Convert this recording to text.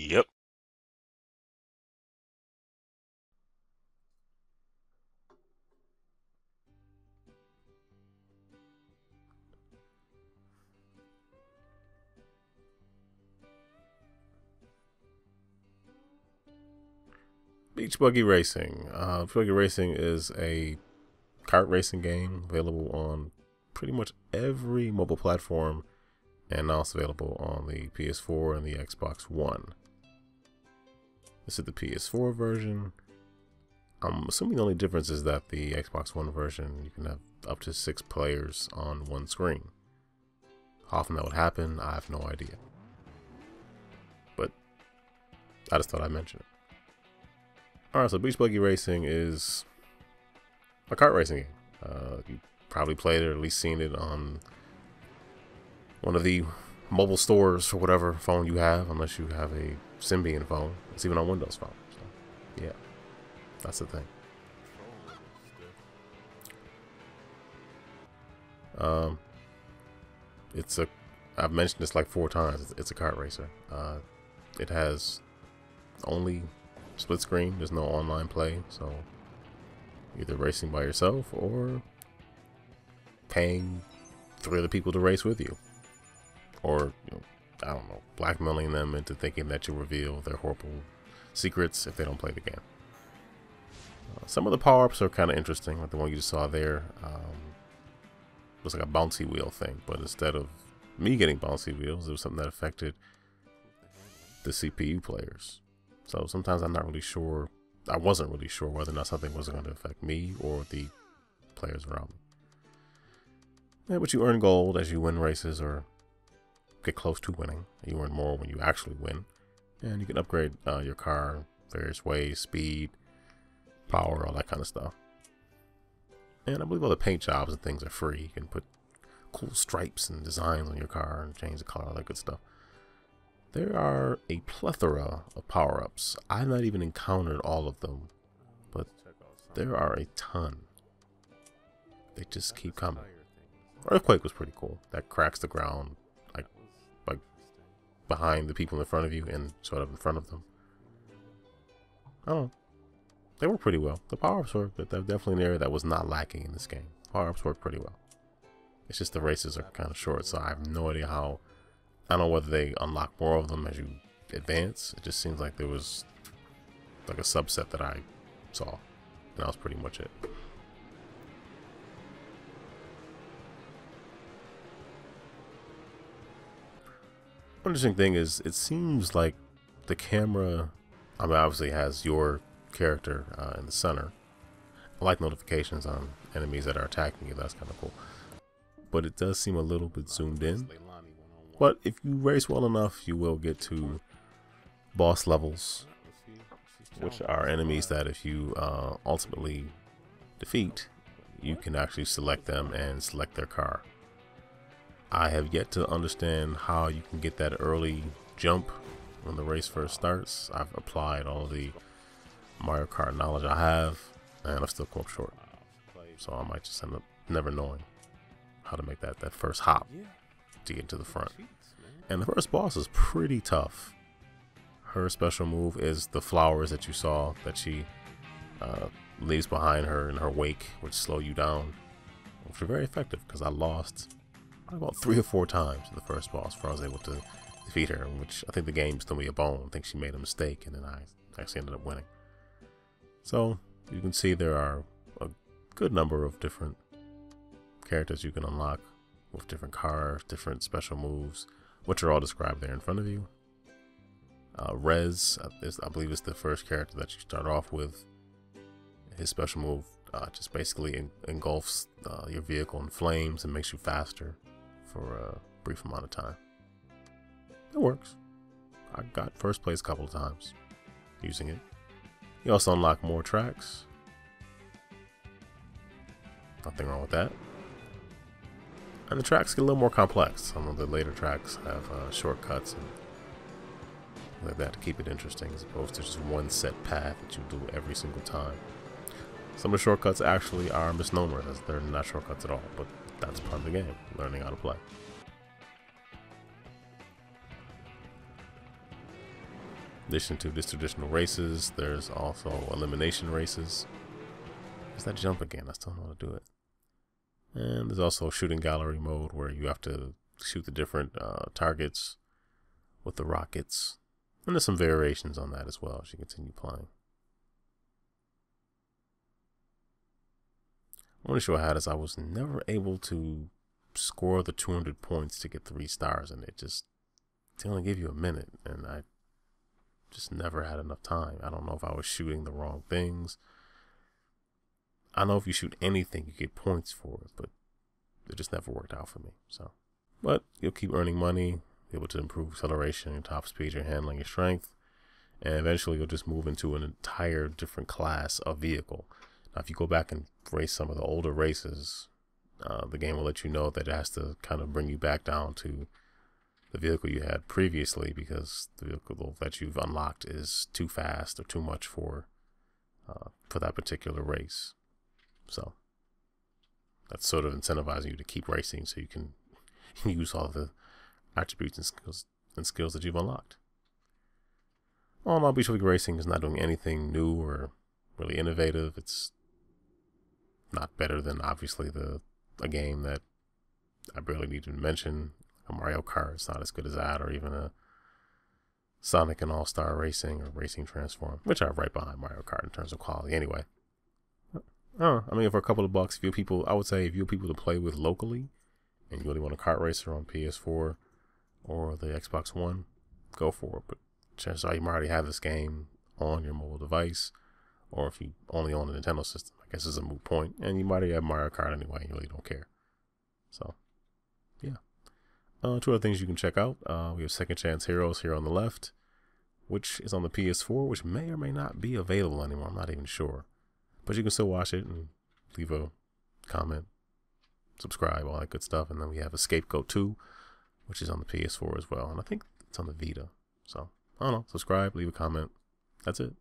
Yep. Beach Buggy Racing. Buggy Racing is a kart racing game available on pretty much every mobile platform and also available on the PS4 and the Xbox One. This is the PS4 version. I'm assuming the only difference is that the Xbox One version, you can have up to 6 players on one screen. How often that would happen, I have no idea. But I just thought I'd mention it. Alright, so Beach Buggy Racing is a kart racing game. You probably played it or at least seen it on one of the mobile stores for whatever phone you have, unless you have a Symbian phone. It's even on Windows Phone. So, yeah, that's the thing. It's a. I've mentioned this like 4 times. It's a kart racer. It has only split screen. There's no online play, so either racing by yourself or paying 3 other people to race with you, or I don't know, blackmailing them into thinking that you'll reveal their horrible secrets if they don't play the game. Some of the power-ups are kind of interesting, like the one you just saw there. Looks like a bouncy wheel thing, but instead of me getting bouncy wheels, it was something that affected the CPU players. So sometimes I'm not really sure. I wasn't really sure whether or not something was going to affect me or the players around me. Yeah, but you earn gold as you win races or get close to winning. You earn more when you actually win, and you can upgrade your car various ways: speed, power, all that kind of stuff. And I believe all the paint jobs and things are free. You can put cool stripes and designs on your car and change the color, all that good stuff. There are a plethora of power-ups. I've not even encountered all of them, but there are a ton. They just keep coming. Earthquake was pretty cool. That cracks the ground like behind the people in front of you and sort of in front of them. I don't know. They work pretty well. The power-ups were definitely an area that was not lacking in this game. Power-ups work pretty well. It's just the races are kind of short, so I have no idea how. I don't know whether they unlock more of them as you advance. It just seems like there was like a subset that I saw, and that was pretty much it. One interesting thing is it seems like the camera, I mean, obviously has your character in the center. I like notifications on enemies that are attacking you. That's kind of cool. But it does seem a little bit zoomed in. But if you race well enough, you will get to boss levels, which are enemies that if you ultimately defeat, you can actually select them and select their car. I have yet to understand how you can get that early jump when the race first starts. I've applied all the Mario Kart knowledge I have, and I've still come up short. So I might just end up never knowing how to make that first hop to get to the front. And the first boss is pretty tough. Her special move is the flowers that you saw that she leaves behind her in her wake, which slow you down, which are very effective because I lost about 3 or 4 times to the first boss before I was able to defeat her, which I think the game threw me a bone. I think she made a mistake, and then I actually ended up winning. So you can see there are a good number of different characters you can unlock with different cars, different special moves, which are all described there in front of you. Rez, I believe, is the first character that you start off with. His special move just basically engulfs your vehicle in flames and makes you faster for a brief amount of time. It works. I got first place a couple of times using it. You also unlock more tracks. Nothing wrong with that. And the tracks get a little more complex. Some of the later tracks have shortcuts and like that to keep it interesting, as opposed to just one set path that you do every single time. Some of the shortcuts actually are misnomers, as they're not shortcuts at all, but that's part of the game, learning how to play. In addition to just traditional races, there's also elimination races. Where's that jump again? I still don't know how to do it. And there's also shooting gallery mode where you have to shoot the different targets with the rockets. And there's some variations on that as well as you continue playing. One issue I had is I was never able to score the 200 points to get 3 stars, and they only give you a minute, and I just never had enough time. I don't know if I was shooting the wrong things. I know if you shoot anything, you get points for it, but it just never worked out for me. So, but you'll keep earning money, be able to improve acceleration, your top speed, your handling, your strength, and eventually you'll just move into an entire different class of vehicle. Now, if you go back and race some of the older races, the game will let you know that it has to kind of bring you back down to the vehicle you had previously, because the vehicle that you've unlocked is too fast or too much for that particular race. So that's sort of incentivizing you to keep racing so you can use all the attributes and skills that you've unlocked. All in all, Beach League Racing is not doing anything new or really innovative. It's not better than, obviously, a game that I barely need to mention. A Mario Kart, it's not as good as that, or even a Sonic and All-Star Racing or Racing Transform, which are right behind Mario Kart in terms of quality anyway. I mean, for a couple of bucks, I would say if you have people to play with locally, and you really want a kart racer on PS4 or the Xbox One, go for it. But chances are you might already have this game on your mobile device, or if you only own a Nintendo system, I guess it's a moot point, and you might already have Mario Kart anyway, and you really don't care. So, yeah. 2 other things you can check out. We have Second Chance Heroes here on the left, which is on the PS4, which may or may not be available anymore. I'm not even sure. But you can still watch it and leave a comment, subscribe, all that good stuff. And then we have Scapegoat 2, which is on the PS4 as well. And I think it's on the Vita. So, I don't know. Subscribe, leave a comment. That's it.